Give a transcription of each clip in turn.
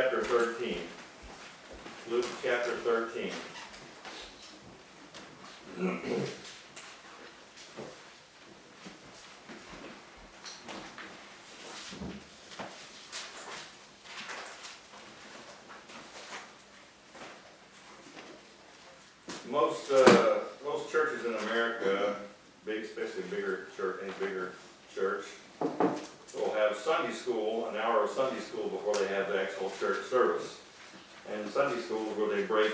chapter 13. Luke chapter 13. Most churches in America, especially any bigger church, will have Sunday school, an hour of Sunday school before they have the actual church service. And Sunday school is where they break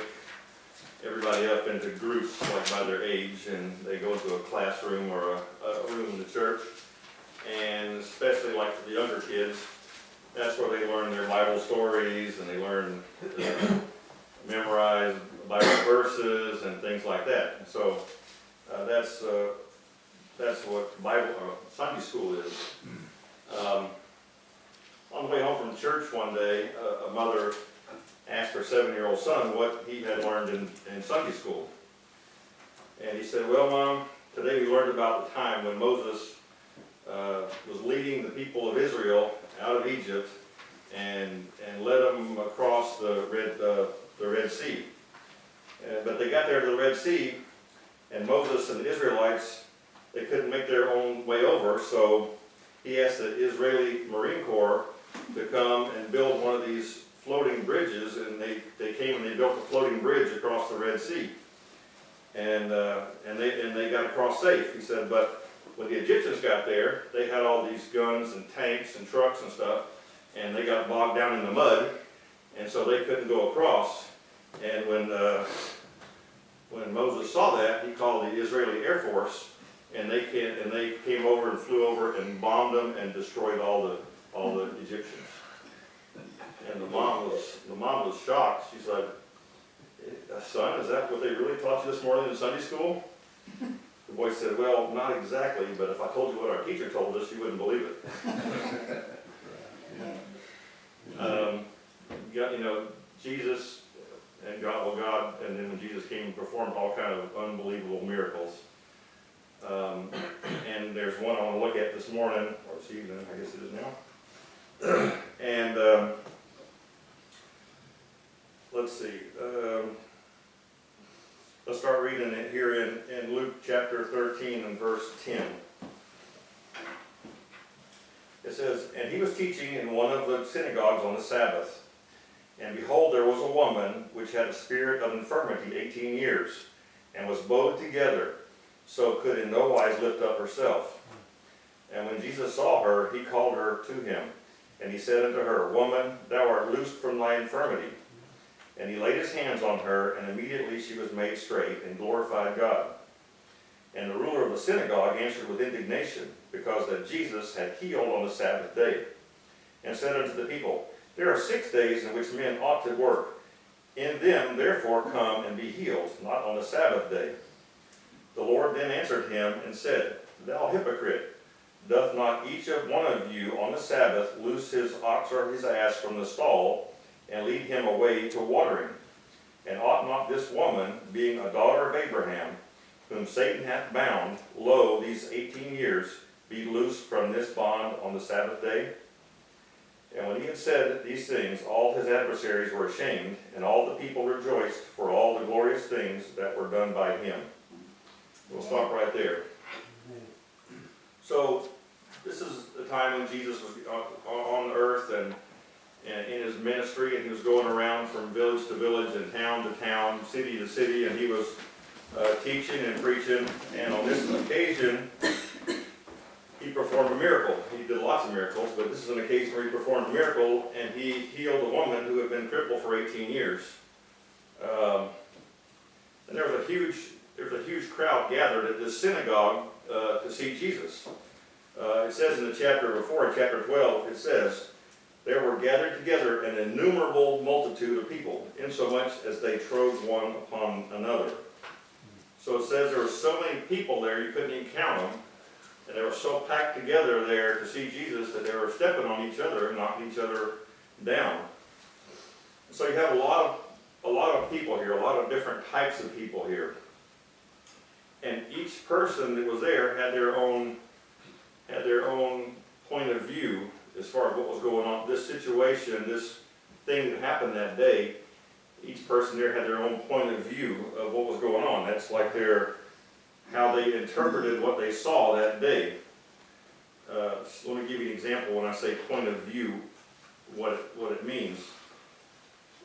everybody up into groups, like by their age, and they go into a classroom or a room in the church. And especially like for the younger kids, that's where they learn their Bible stories and they learn memorize Bible verses and things like that. And so that's what Sunday school is. On the way home from church one day, a mother asked her 7-year-old son what he had learned in Sunday school. And he said, "Well, Mom, today we learned about the time when Moses was leading the people of Israel out of Egypt and led them across the Red Sea. But they got there to the Red Sea, and Moses and the Israelites, they couldn't make their own way over, so he asked the Israeli Marine Corps to come and build one of these floating bridges, and they came and they built a floating bridge across the Red Sea, and they got across safe." He said, "But when the Egyptians got there, they had all these guns and tanks and trucks and stuff, and they got bogged down in the mud, and so they couldn't go across. And when Moses saw that, he called the Israeli Air Force, and they came over and flew over and bombed them and destroyed all the Egyptians." And the mom was shocked. She said, "Son, is that what they really taught you this morning in Sunday school?" The boy said, "Well, not exactly, but if I told you what our teacher told us, you wouldn't believe it." Jesus and God, and then when Jesus came and performed all kind of unbelievable miracles. And there's one I want to look at this morning, or this evening, I guess it is now. And let's see. Let's start reading it here in Luke chapter 13 and verse 10. It says, "And he was teaching in one of the synagogues on the Sabbath. And behold, there was a woman which had a spirit of infirmity 18 years, and was bowed together, so could in no wise lift up herself. And when Jesus saw her, he called her to him. And he said unto her, Woman, thou art loosed from thy infirmity. And he laid his hands on her, and immediately she was made straight, and glorified God. And the ruler of the synagogue answered with indignation, because that Jesus had healed on the Sabbath day, and said unto the people, There are 6 days in which men ought to work. In them therefore come and be healed, not on the Sabbath day. The Lord then answered him and said, Thou hypocrite, doth not each of one of you on the Sabbath loose his ox or his ass from the stall, and lead him away to watering? And ought not this woman, being a daughter of Abraham, whom Satan hath bound, lo, these 18 years, be loosed from this bond on the Sabbath day? And when he had said these things, all his adversaries were ashamed, and all the people rejoiced for all the glorious things that were done by him." We'll stop right there. So, this is the time when Jesus was on earth and in his ministry, and he was going around from village to village and town to town, city to city, and he was teaching and preaching. And on this occasion, he performed a miracle. He did lots of miracles, but this is an occasion where he performed a miracle, and he healed a woman who had been crippled for 18 years. And there was a huge crowd gathered at this synagogue to see Jesus. It says in the chapter before, in chapter 12, it says, There were gathered together an innumerable multitude of people, insomuch as they trode one upon another. So it says there were so many people there you couldn't even count them. And they were so packed together there to see Jesus that they were stepping on each other and knocking each other down. So you have a lot of people here, a lot of different types of people here. And each person that was there had their own point of view as far as what was going on. This situation, this thing that happened that day, each person there had their own point of view of what was going on. That's like how they interpreted what they saw that day. So let me give you an example when I say point of view, what it means.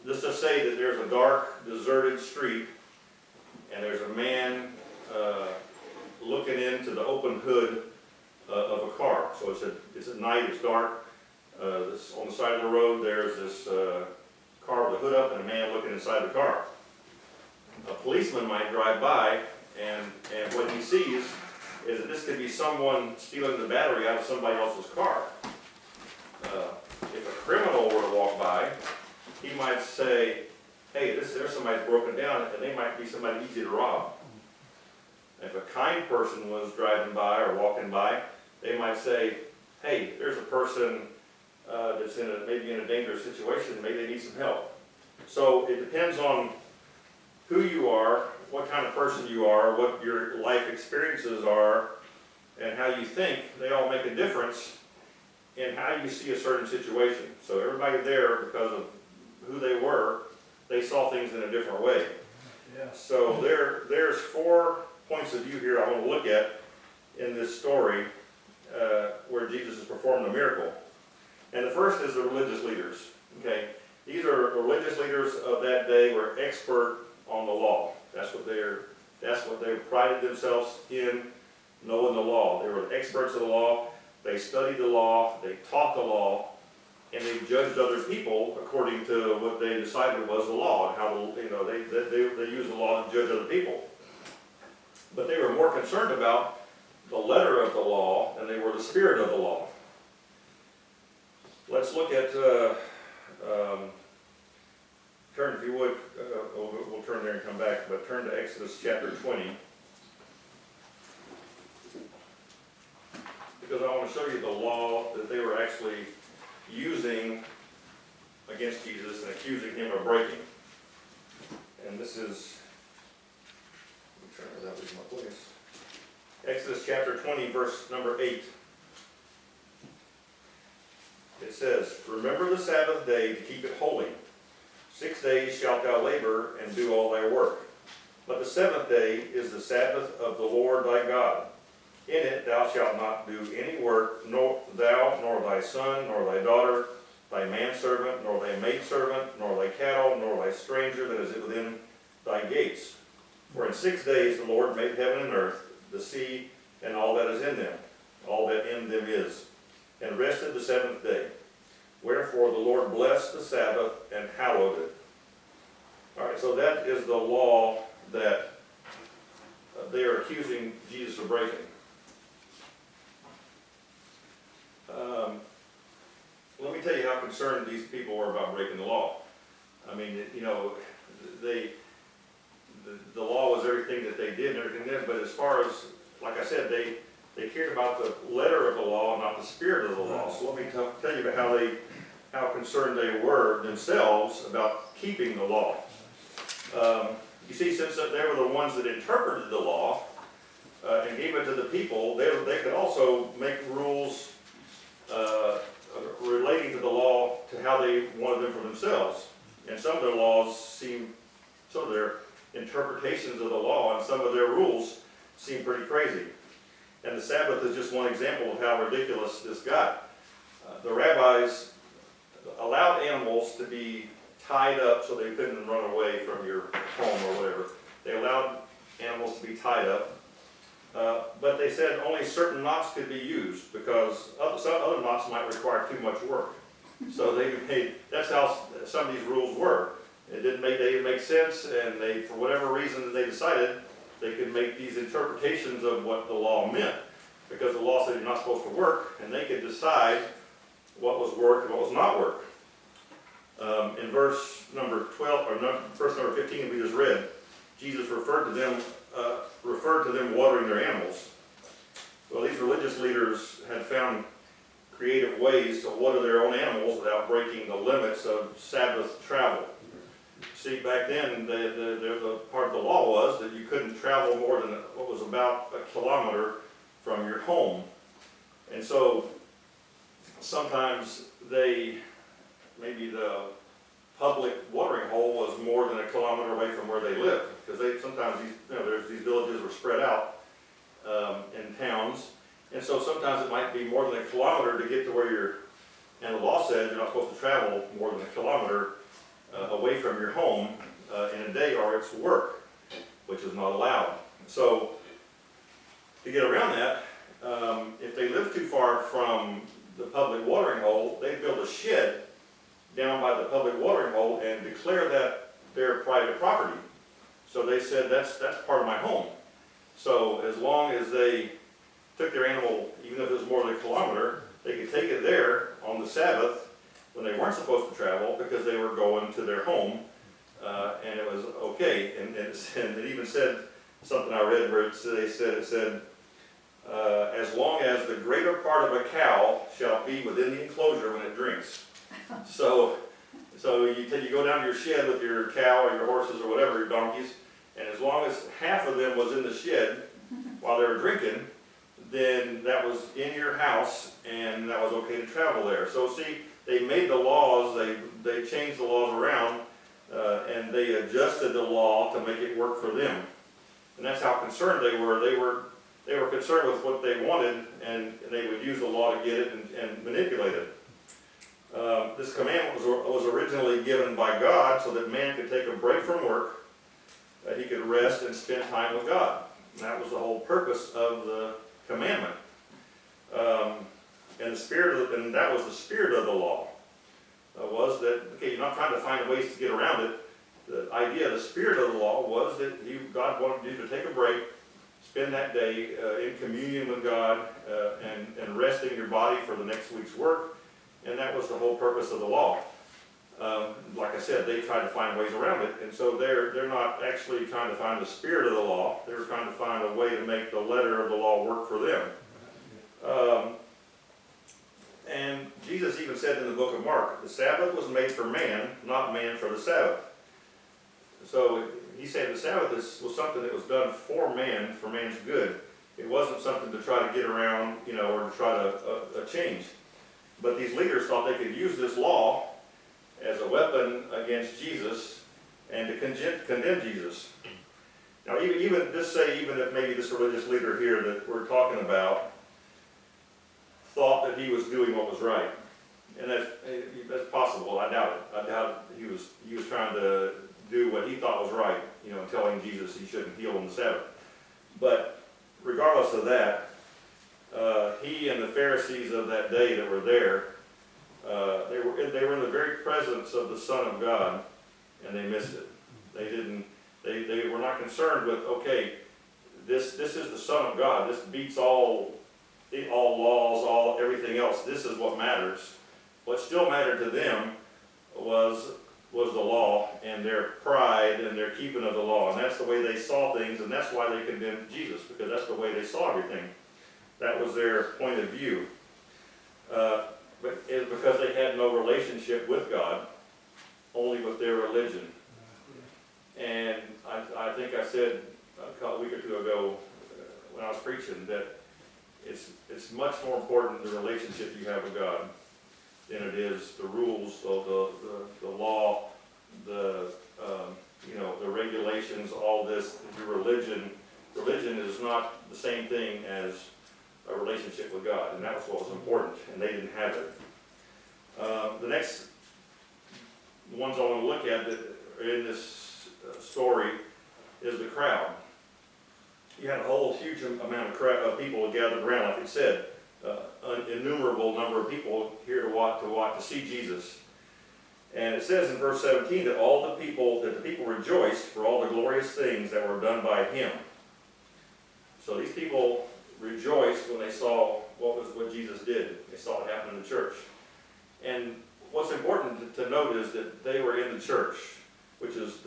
Let's just say that there's a dark, deserted street, and there's a man looking into the open hood of a car. So it's at night, it's dark. On the side of the road, there's this car with the hood up and a man looking inside the car. A policeman might drive by, and what he sees is that this could be someone stealing the battery out of somebody else's car. If a criminal were to walk by, he might say, hey, there's somebody broken down, and they might be somebody easy to rob. If a kind person was driving by or walking by, they might say, hey, there's a person that's maybe in a dangerous situation, maybe they need some help. So it depends on who you are, what kind of person you are, what your life experiences are, and how you think. They all make a difference in how you see a certain situation. So everybody there, because of who they were, they saw things in a different way. Yeah. So there's 4 points of view here I want to look at in this story where Jesus is performing a miracle. And the first is the religious leaders. Okay, these are the religious leaders of that day were expert on the law. That's what they prided themselves in, knowing the law. They were experts of the law. They studied the law. They taught the law, and they judged other people according to what they decided was the law and how they used the law to judge other people. But they were more concerned about the letter of the law than they were the spirit of the law. Let's look at, turn if you would, we'll turn there and come back, but turn to Exodus chapter 20. Because I want to show you the law that they were actually using against Jesus and accusing him of breaking. And this is, let me turn it out in my place. Exodus chapter 20, verse number 8. It says, remember the Sabbath day to keep it holy. 6 days shalt thou labor and do all thy work. But the 7th day is the Sabbath of the Lord thy God. In it thou shalt not do any work, nor thou, nor thy son, nor thy daughter, thy manservant, nor thy maidservant, nor thy cattle, nor thy stranger that is within thy gates. For in 6 days the Lord made heaven and earth, the sea, and all that is in them, all that in them is, and rested the 7th day. Wherefore the Lord blessed the Sabbath and hallowed it. All right, so that is the law that they are accusing Jesus of breaking. Let me tell you how concerned these people were about breaking the law. I mean, the law was everything that they did and everything did, but as far as, like I said, they cared about the letter of the law, not the spirit of the law. So let me tell you about how concerned they were themselves about keeping the law. You see, since they were the ones that interpreted the law and gave it to the people, they could also make rules relating to the law to how they wanted them for themselves. And some of their laws some of their interpretations of the law and some of their rules seem pretty crazy. And the Sabbath is just one example of how ridiculous this got. The rabbis allowed animals to be tied up so they couldn't run away from your home or whatever. They allowed animals to be tied up. But they said only certain knots could be used because some other knots might require too much work. So that's how some of these rules were. They didn't make sense, and for whatever reason that they decided, they could make these interpretations of what the law meant. Because the law said you're not supposed to work, and they could decide what was work and what was not work. In verse number 12, or verse number 15 we just read, Jesus referred to them watering their animals. Well, these religious leaders had found creative ways to water their own animals without breaking the limits of Sabbath travel. See, back then, the part of the law was that you couldn't travel more than what was about a kilometer from your home. And so sometimes maybe the kilometer away from where they live, because sometimes these villages are spread out in towns, and so sometimes it might be more than a kilometer to get to where you're. And the law says you're not supposed to travel more than a kilometer away from your home in a day, or it's work, which is not allowed. So to get around that, if they live too far from the public watering hole, they build a shed down by the public watering hole and declare that their private property. So they said, that's part of my home. So as long as they took their animal, even if it was more than a kilometer, they could take it there on the Sabbath when they weren't supposed to travel, because they were going to their home, and it was okay. And it even said something I read where it said, as long as the greater part of a cow shall be within the enclosure when it drinks. So you go down to your shed with your cow or your horses or whatever, your donkeys, and as long as half of them was in the shed while they were drinking, then that was in your house, and that was okay to travel there. So see, they made the laws, they changed the laws around, and they adjusted the law to make it work for them. And that's how concerned they were. They were concerned with what they wanted, and they would use the law to get it and manipulate it. This commandment was originally given by God so that man could take a break from work, that he could rest and spend time with God. And that was the whole purpose of the commandment. And that was the spirit of the law, was that, okay, you're not trying to find ways to get around it. The idea, the spirit of the law was that God wanted you to take a break, spend that day in communion with God, and resting your body for the next week's work, and that was the whole purpose of the law. Like I said, they tried to find ways around it, and so they're not actually trying to find the spirit of the law. They're trying to find a way to make the letter of the law work for them. And Jesus even said in the book of Mark, the Sabbath was made for man, not man for the Sabbath. So he said the Sabbath was something that was done for man's good. It wasn't something to try to get around, or to try to change. But these leaders thought they could use this law as a weapon against Jesus and to condemn Jesus. Now, even if maybe this religious leader here that we're talking about thought that he was doing what was right, and that's possible. I doubt it. I doubt he was trying to do what he thought was right, telling Jesus he shouldn't heal on the Sabbath. But regardless of that, he and the Pharisees of that day that were there, they were in the very presence of the Son of God, and they missed it. They were not concerned with, okay, this is the Son of God. This beats all laws, everything else. This is what matters. What still mattered to them was the law and their pride and their keeping of the law. And that's the way they saw things, and that's why they condemned Jesus, because that's the way they saw everything. That was their point of view. But it's because they had no relationship with God, only with their religion. And I think I said a week or two ago when I was preaching that it's much more important the relationship you have with God than it is the rules, the law, the regulations, all this. Your religion is not the same thing as a relationship with God, and that was what was important, and they didn't have it. The next ones I want to look at that are in this story is the crowd. You had a whole huge amount of people gathered around, like it said, an innumerable number of people here to see Jesus. And it says in verse 17 that the people rejoiced for all the glorious things that were done by him. So these people rejoiced when they saw what Jesus did. They saw it happen in the church. And what's important to note is that they were in the church, which is,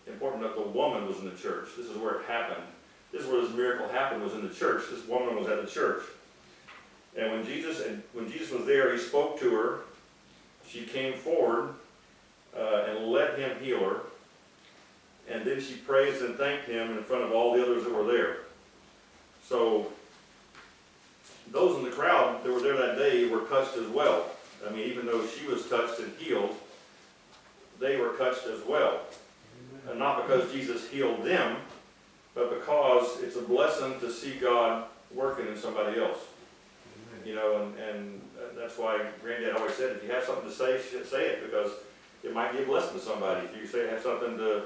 important that the woman was in the church. This is where it happened. This is where this miracle happened, was in the church. This woman was at the church. And when Jesus was there, he spoke to her. She came forward and let him heal her. And then she praised and thanked him in front of all the others that were there. So those in the crowd that were there that day were touched as well. I mean, even though she was touched and healed, they were touched as well. And not because Jesus healed them, but because it's a blessing to see God working in somebody else. You know, and that's why Granddad always said, if you have something to say it, because it might be a blessing to somebody. If you say have something to,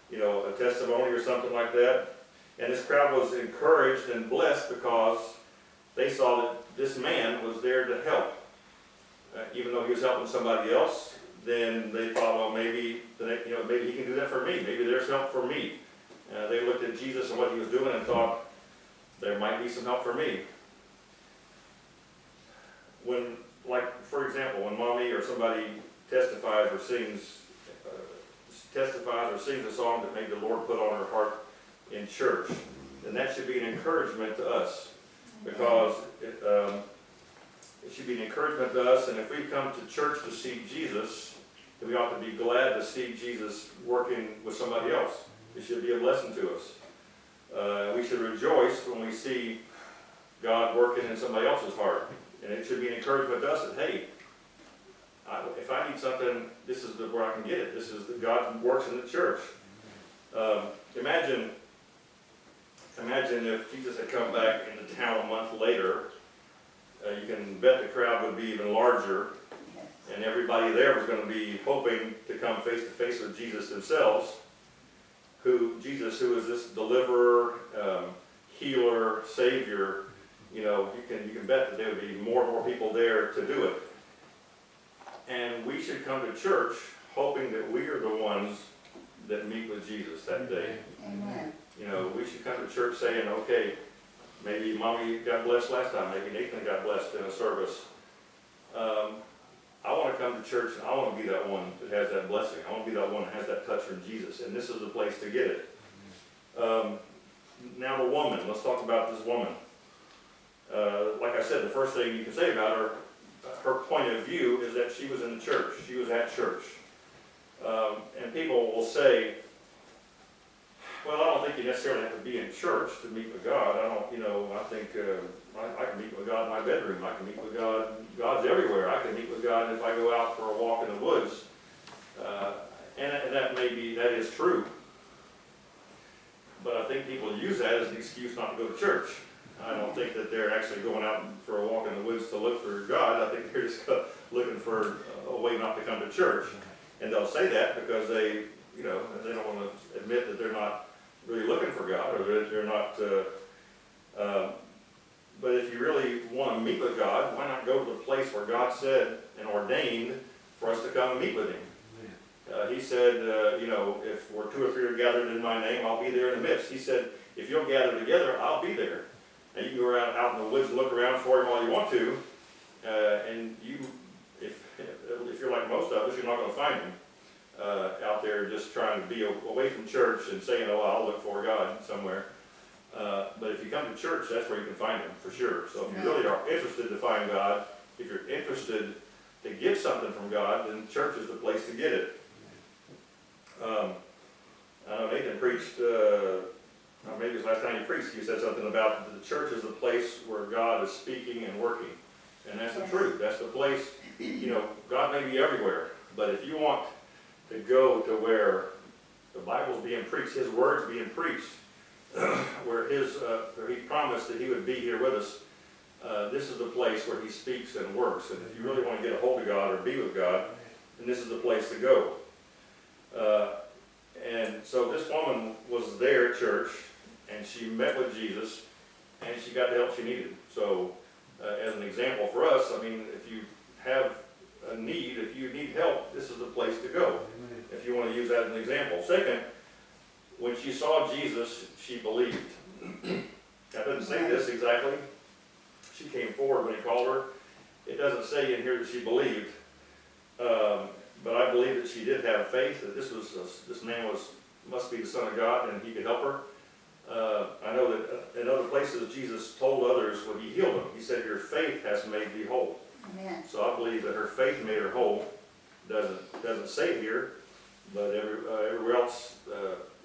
you know, a testimony or something like that. And this crowd was encouraged and blessed because they saw that this man was there to help. Even though he was helping somebody else, then they thought, well, maybe, you know, maybe he can do that for me. Maybe there's help for me. They looked at Jesus and what he was doing and thought, there might be some help for me. When, like, for example, when mommy or somebody testifies or sings a song that maybe the Lord put on her heart in church, then that should be an encouragement to us, because it should be an encouragement to us. And if we come to church to see Jesus, then we ought to be glad to see Jesus working with somebody else. It should be a blessing to us. We should rejoice when we see God working in somebody else's heart. And it should be an encouragement to us that, hey, if I need something, this is where I can get it. This is that God works in the church. Imagine if Jesus had come back into town a month later. You can bet the crowd would be even larger, and everybody there was going to be hoping to come face to face with Jesus themselves. Who is this deliverer, healer, savior. You know, you can bet that there would be more and more people there to do it. And we should come to church hoping that we are the ones that meet with Jesus that day. Amen. You know, we should come to church saying, okay, maybe mommy got blessed last time, maybe Nathan got blessed in a service. I want to come to church and I want to be that one that has that blessing. I want to be that one that has that touch from Jesus, and this is the place to get it. Now the woman, let's talk about this woman. Like I said, the first thing you can say about her point of view is that she was in the church. She was at church. And people will say, well, I don't think you necessarily have to be in church to meet with God. I think I can meet with God in my bedroom. I can meet with God. God's everywhere. I can meet with God if I go out for a walk in the woods. And that is true. But I think people use that as an excuse not to go to church. I don't think that they're actually going out for a walk in the woods to look for God. I think they're just looking for a way not to come to church. And they'll say that because they don't want to admit that they're not really looking for God, or they're not. But if you really want to meet with God, why not go to the place where God said and ordained for us to come and meet with Him? He said, if we're 2 or 3 are gathered in my name, I'll be there in the midst. He said, if you'll gather together, I'll be there. And you can go out in the woods and look around for Him all you want to, and if you're like most of us, you're not going to find Him out there just trying to be away from church and saying, oh, I'll look for God somewhere. But if you come to church, that's where you can find Him, for sure. So if you really are interested to find God, if you're interested to get something from God, then church is the place to get it. I know Nathan preached, maybe it was last time you preached, you said something about the church is the place where God is speaking and working. And that's the truth. That's the place, God may be everywhere. But if you want to go to where the Bible's being preached, His Word's being preached, where He promised that He would be here with us, this is the place where He speaks and works. And if you really want to get a hold of God or be with God, then this is the place to go. And so this woman was there at church, and she met with Jesus, and she got the help she needed. So as an example for us, if you have a need, if you need help, this is the place to go, if you want to use that as an example. Second, when she saw Jesus, she believed. That doesn't say this exactly. She came forward when He called her. It doesn't say in here that she believed. But I believe that she did have faith, that this man must be the Son of God, and He could help her. I know that in other places Jesus told others when He healed them, He said, your faith has made thee whole. Amen. So I believe that her faith made her whole. Doesn't say it here, but everywhere else,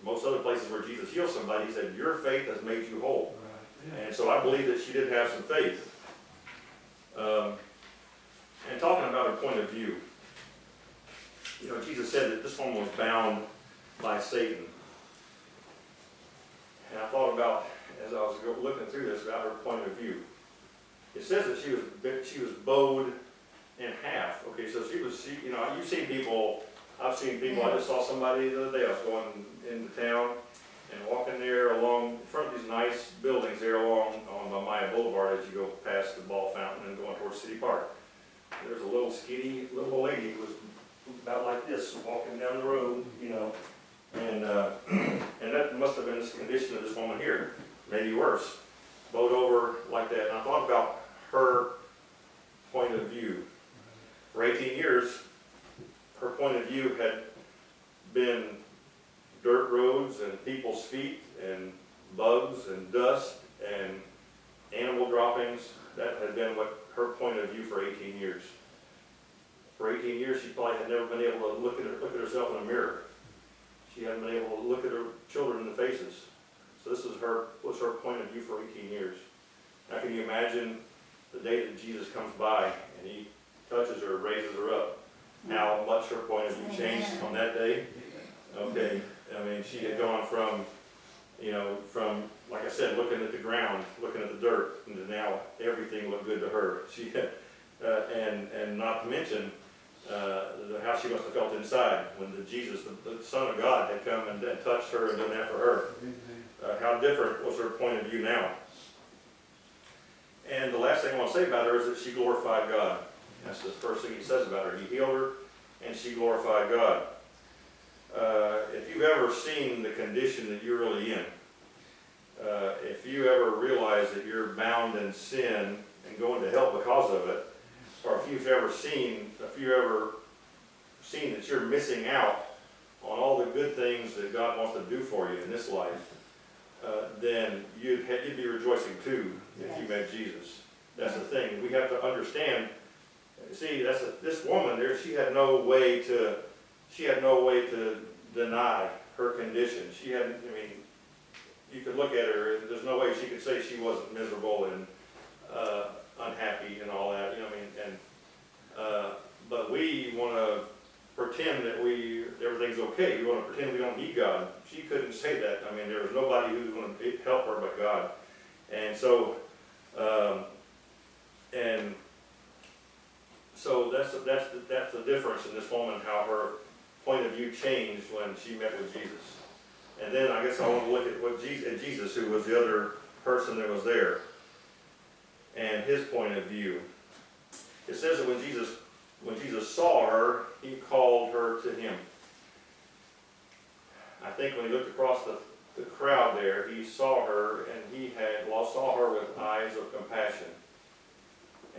most other places where Jesus healed somebody, He said, your faith has made you whole. Right. And so I believe that she did have some faith. And talking about her point of view, Jesus said that this woman was bound by Satan. And I thought about, as I was looking through this, about her point of view. It says that she was bowed in half. Okay, so you know, you've seen people, I've seen people, I just saw somebody the other day, I was going into town and walking there along, in front of these nice buildings there along on Maya Boulevard as you go past the ball fountain and going towards City Park. There's a little skinny little old lady who was about like this, walking down the road, you know, and that must have been the condition of this woman here, maybe worse, bowed over like that. And I thought about her point of view. For 18 years, her point of view had been dirt roads and people's feet and bugs and dust and animal droppings. That had been what her point of view for 18 years. For 18 years, she probably had never been able to look at herself in a mirror. She hadn't been able to look at her children in the faces. So this was her point of view for 18 years. Now can you imagine the day that Jesus comes by and he touches her, raises her up, how much her point of view changed on that day? Okay, I mean, she had gone from, you know, like I said, looking at the ground, looking at the dirt, and now everything looked good to her. She had, and not to mention how she must have felt inside when Jesus, the Son of God, had come and touched her and done that for her. How different was her point of view now? And the last thing I want to say about her is that she glorified God. That's the first thing he says about her. He healed her, and she glorified God. If you've ever seen the condition that you're really in, if you ever realize that you're bound in sin and going to hell because of it, or if you've ever seen that you're missing out on all the good things that God wants to do for you in this life, then you'd be rejoicing too if you met Jesus. That's the thing. We have to understand. See, this woman there. She had no way to deny her condition. She had. I mean, you could look at her. There's no way she could say she wasn't miserable and unhappy and all that. You know what I mean? And but we want to pretend that everything's okay. We want to pretend we don't need God. She couldn't say that. I mean, there was nobody who was going to help her but God. And so, that's the difference in this woman, how her point of view changed when she met with Jesus. And then I guess I want to look at Jesus, who was the other person that was there, and his point of view. It says that when Jesus saw her, he called her to him. I think when he looked across the crowd there, he saw her, and saw her with eyes of compassion.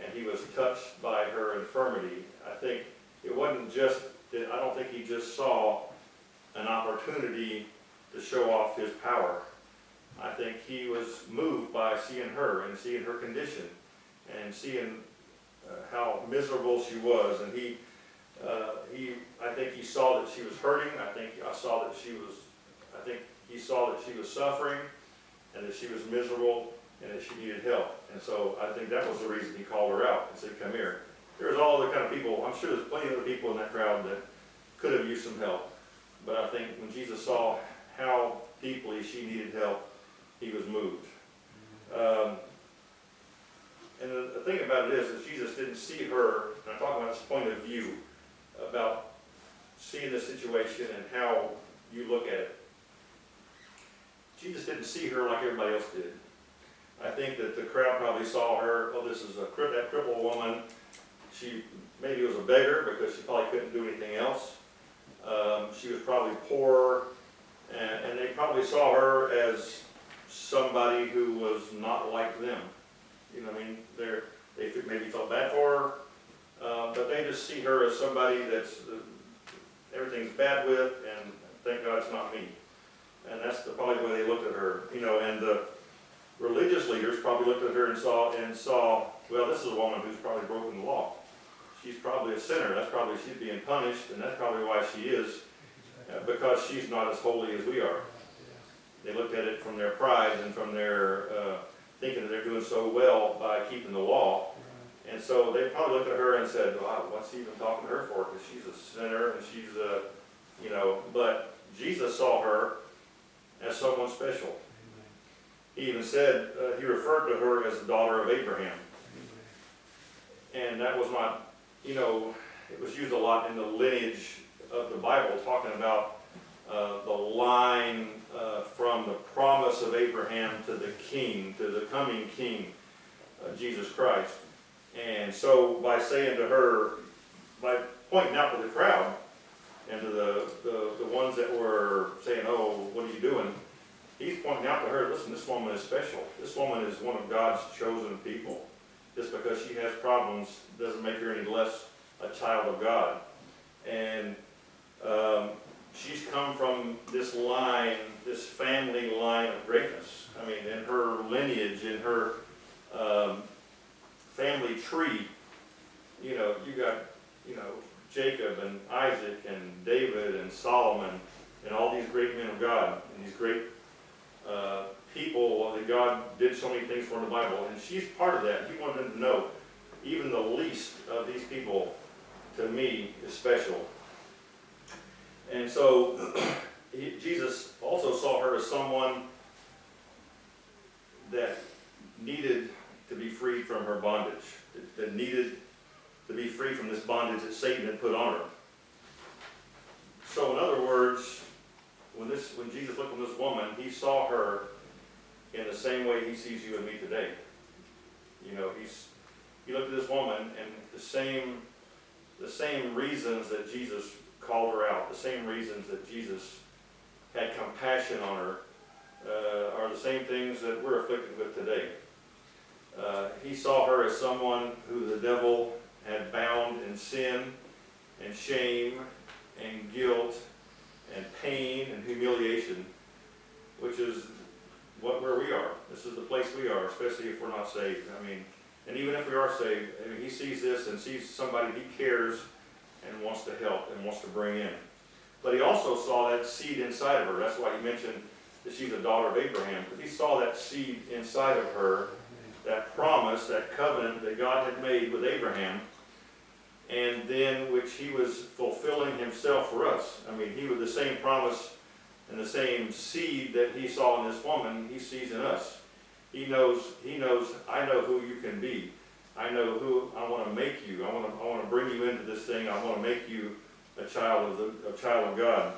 And he was touched by her infirmity. I think it wasn't just, I don't think he just saw an opportunity to show off his power. I think he was moved by seeing her and seeing her condition and seeing how miserable she was. And I think he saw that she was hurting. I think he saw that she was suffering and that she was miserable and that she needed help. And so I think that was the reason he called her out and said, come here. There's all the kind of people, I'm sure there's plenty of other people in that crowd that could have used some help. But I think when Jesus saw how deeply she needed help, he was moved. And the thing about it is that Jesus didn't see her, and I'm talking about this point of view, about seeing the situation and how you look at it. Jesus didn't see her like everybody else did. I think that the crowd probably saw her, oh, this is that crippled woman. She maybe was a beggar because she probably couldn't do anything else. She was probably poor, and they probably saw her as somebody who was not like them. You know what I mean? They maybe felt bad for her, but they just see her as somebody that's everything's bad with, and thank God it's not me. And that's probably the way they looked at her. You know, and the religious leaders probably looked at her and saw, well, this is a woman who's probably broken the law. She's probably a sinner. That's probably, she's being punished, and that's probably why she is, because she's not as holy as we are. They looked at it from their pride and from their thinking that they're doing so well by keeping the law. And so they probably looked at her and said, wow, what's he even talking to her for? Because she's a sinner and she's a, you know, but Jesus saw her as someone special. He even said, he referred to her as the daughter of Abraham. And that was not, it was used a lot in the lineage of the Bible, talking about the line from the promise of Abraham to the king, to the coming king, Jesus Christ. And so by saying to her, by pointing out to the crowd and to the ones that were saying, oh, what are you doing? He's pointing out to her, listen, this woman is special. This woman is one of God's chosen people. Just because she has problems doesn't make her any less a child of God. And she's come from this line, this family line of greatness. I mean, in her lineage, in her family tree, you got, Jacob and Isaac and David and Solomon and all these great men of God and these great people that God did so many things for in the Bible. And she's part of that. He wanted them to know, even the least of these people, to me, is special. And so Jesus also saw her as someone that needed to be freed from her bondage, that needed to be free from this bondage that Satan had put on her. So in other words, when Jesus looked at this woman, he saw her in the same way he sees you and me today. He looked at this woman, and the same reasons that Jesus called her out, the same reasons that Jesus had compassion on her, are the same things that we're afflicted with today. He saw her as someone who the devil had bound in sin and shame and guilt and pain and humiliation, which is where we are. This is the place we are, especially if we're not saved. And even if we are saved, he sees this and sees somebody he cares and wants to help and wants to bring in. But he also saw that seed inside of her. That's why he mentioned that she's a daughter of Abraham, because he saw that seed inside of her, that promise, that covenant that God had made with Abraham, and then which he was fulfilling himself for us. He was the same promise and the same seed that he saw in this woman, he sees in us. He knows, I know who you can be. I know who I want to make you. I want to bring you into this thing. I want to make you a child of God.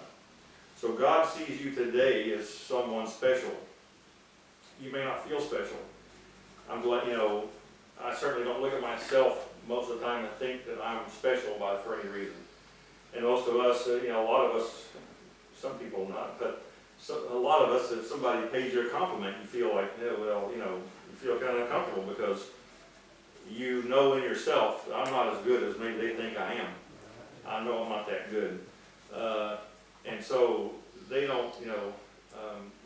So God sees you today as someone special. You may not feel special. I'm glad, I certainly don't look at myself most of the time and think that I'm special for any reason. And most of us, a lot of us, some people not, but a lot of us, if somebody pays you a compliment, you feel like, you feel kind of uncomfortable because you know in yourself, I'm not as good as maybe they think I am. I know I'm not that good. And so they don't,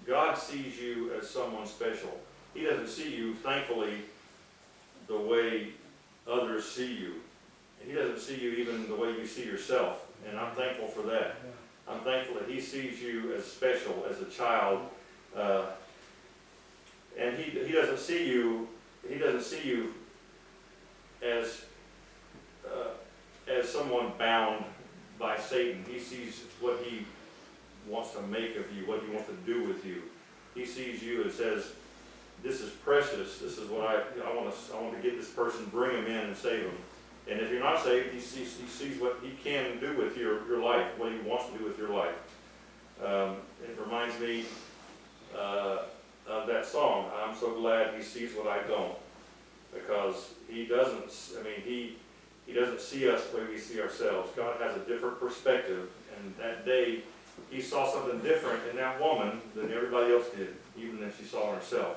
God sees you as someone special. He doesn't see you, thankfully, the way others see you. And he doesn't see you even the way you see yourself. And I'm thankful for that. I'm thankful that he sees you as special, as a child. And he doesn't see you as someone bound by Satan. He sees what he wants to make of you, what he wants to do with you. He sees you and says, this is precious. This is what I want to get this person, bring him in and save him. And if you're not saved, he sees what he can do with your life, what he wants to do with your life. It reminds me of that song, I'm so glad he sees what I don't. Because he doesn't see us the way we see ourselves. God has a different perspective. And that day, he saw something different in that woman than everybody else did, even than she saw in herself.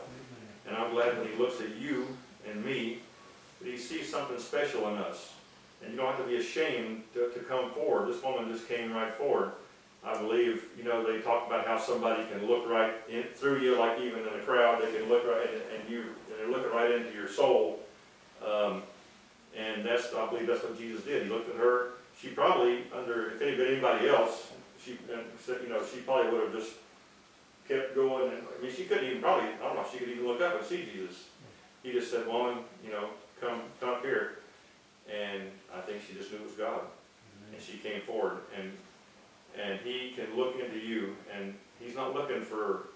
And I'm glad when he looks at you and me, that he sees something special in us. And you don't have to be ashamed to come forward. This woman just came right forward. I believe, they talk about how somebody can look right through you, like even in a crowd, they can look right and they're looking right into your soul. And I believe that's what Jesus did. He looked at her. She probably, if it had been anybody else, she probably would have just kept going. And, she couldn't even I don't know if she could even look up and see Jesus. He just said, woman, come up here. And I think she just knew it was God. And she came forward. And and he can look into you, and he's not looking for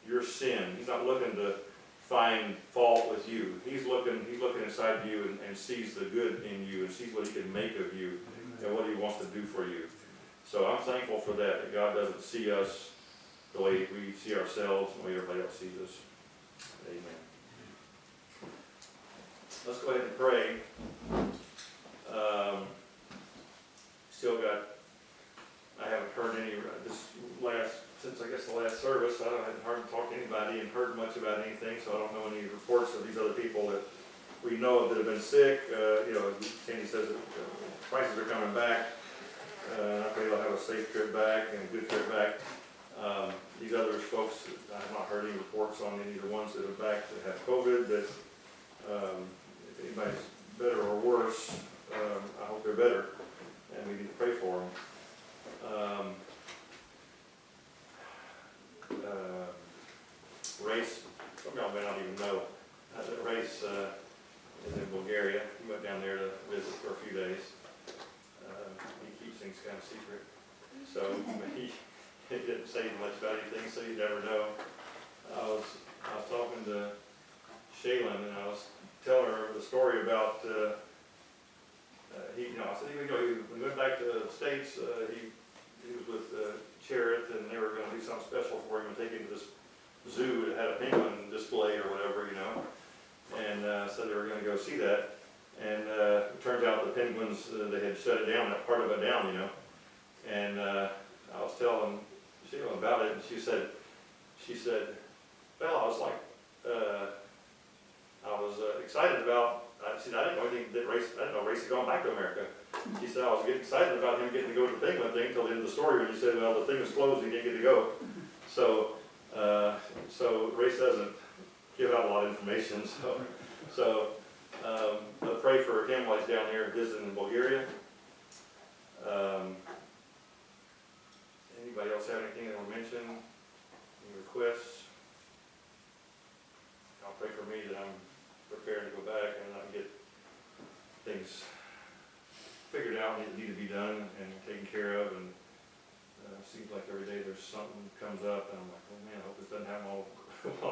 your sin. He's not looking to find fault with you. He's looking inside you and sees the good in you and sees what he can make of you and what he wants to do for you. So I'm thankful for that God doesn't see us the way we see ourselves and the way everybody else sees us. Amen. Let's go ahead and pray. I haven't heard any, since I guess the last service, I haven't hardly talked to anybody and heard much about anything, so I don't know any reports of these other people that we know of that have been sick. Sandy says that prices are coming back. I pray they'll have a safe trip back and a good trip back. These other folks, I have not heard any reports on any of the ones that are back that have COVID, that if anybody's better or worse, I hope they're better, and we need to pray for them. Race, some of y'all may not even know, that Race is in Bulgaria. He went down there to visit for a few days. He keeps things kind of secret, so he didn't say much about anything, so you never know. I was talking to Shaylin, and I was telling her the story about I said, when he went back to the States, he was with Cherith, and they were going to do something special for him and take him to this zoo that had a penguin display or whatever, and so they were going to go see that. And it turns out the penguins, they had shut it down, that part of it down, and I was telling Sheila about it, and she said, well, I was like, I was excited about, she said, I didn't know anything that Race had gone back to America. She said, I was getting excited about him getting to go to the penguin thing until the end of the story when you said, well, the thing was closed, he didn't get to go. So Race doesn't give out a lot of information, so pray for him while he's down here visiting in Bulgaria. Anybody else have anything they want to mention? Any requests? I'll pray for me that I'm prepared to go back and I can get things figured out that need to be done and taken care of. And it seems like every day there's something comes up, and I'm like, oh man, I hope this doesn't happen while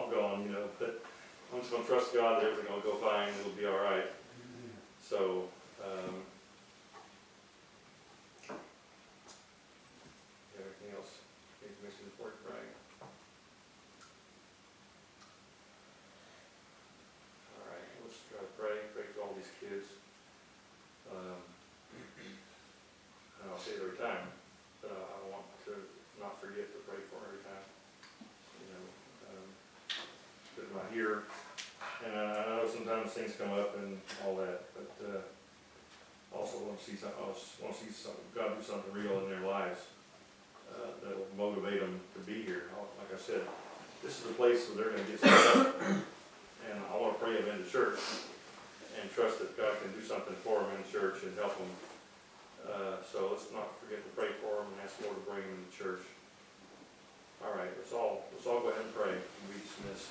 I'm gone, But I'm just going to trust God that everything will go fine. It'll be all right. So. Anything else? Any commission report, Brian? All right, let's try to pray for all these kids. And I'll say it every time, but I want to not forget to pray for them every time. Because when I hear, and I know sometimes things come up and all that, but also want to see God do something real in their lives that will motivate them to be here. Like I said, this is the place where they're going to get started, and I want to pray them into church and trust that God can do something for them in church and help them. So let's not forget to pray for them and ask the Lord to bring them to church. All right, let's all go ahead and pray and be dismissed.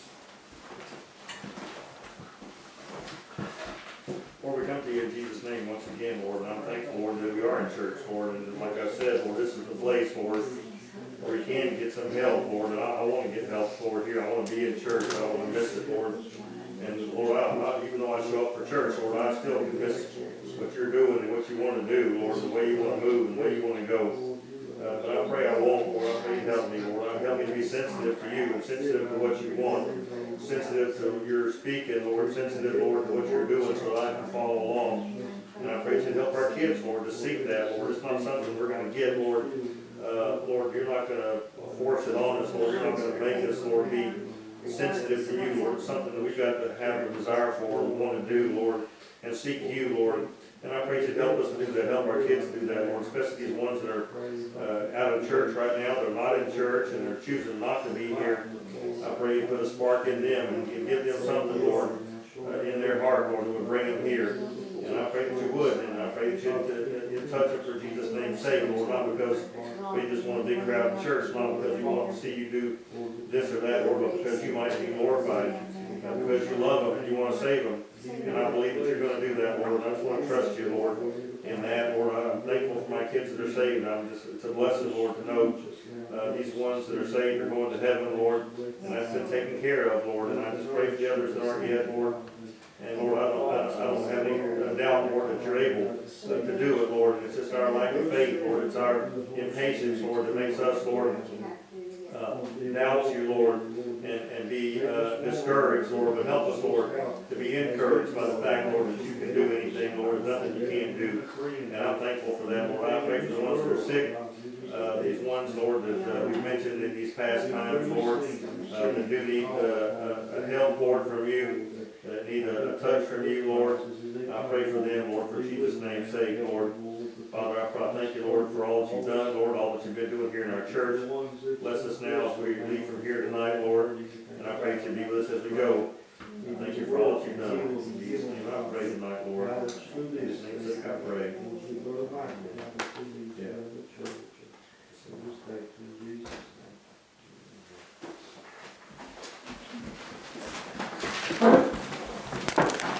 Lord, we come to you in Jesus' name once again, Lord, and I'm thankful, Lord, that we are in church, Lord, and like I said, Lord, this is the place, Lord, where we can get some help, Lord, and I want to get help, Lord, here. I want to be in church. I don't want to miss it, Lord. And Lord, even though I show up for church, Lord, I still can miss what you're doing and what you want to do, Lord, the way you want to move and the way you want to go. But I pray I won't, Lord. I pray you help me, Lord. Help me to be sensitive to you and sensitive to what you want, sensitive to your speaking, Lord, sensitive, Lord, to what you're doing so that I can follow along. And I pray you help our kids, Lord, to seek that, Lord. It's not something we're going to get, Lord. Lord, you're not going to force it on us, Lord. You're not going to make us, Lord, be sensitive to you, Lord. It's something that we've got to have a desire for, we want to do, Lord, and seek you, Lord. And I pray you'd help us to do that, help our kids do that, Lord, especially these ones that are out of church right now. They're not in church and they're choosing not to be here. I pray you put a spark in them and give them something, Lord, in their heart, Lord, that would bring them here. And I pray that you would, and I pray that you'd touch them for Jesus' name's sake, Lord, not because we just want a big crowd in church, not because we want to see you do this or that, Lord, but because you might be glorified, because you love them and you want to save them. And I believe that you're going to do that, Lord, and I just want to trust you, Lord. in that, Lord. I'm thankful for my kids that are saved. It's a blessing, Lord, to know these ones that are saved are going to heaven, Lord, and that's been taken care of, Lord. And I just pray for the others that aren't yet, Lord. And Lord, I don't have any doubt, Lord, that you're able to do it, Lord. And it's just our lack of faith, Lord. It's our impatience, Lord, that makes us, Lord, doubt you, Lord, and be discouraged, Lord. But help us, Lord, to be encouraged by the fact, Lord, that you can do anything, Lord. There's nothing you can't do. And I'm thankful for that, Lord. I pray for the ones that are sick. These ones, Lord, that we've mentioned in these past times, Lord, that do need a help, Lord, from you, that need a touch from you, Lord. I pray for them, Lord, for Jesus' name's sake, Lord. Father, I thank you, Lord, for all that you've done, Lord, all that you've been doing here in our church. Bless us now as we leave from here tonight, Lord, and I pray that you be with us as we go. Thank you for all that you've done. In Jesus' name I pray tonight, Lord. In Jesus' name I pray.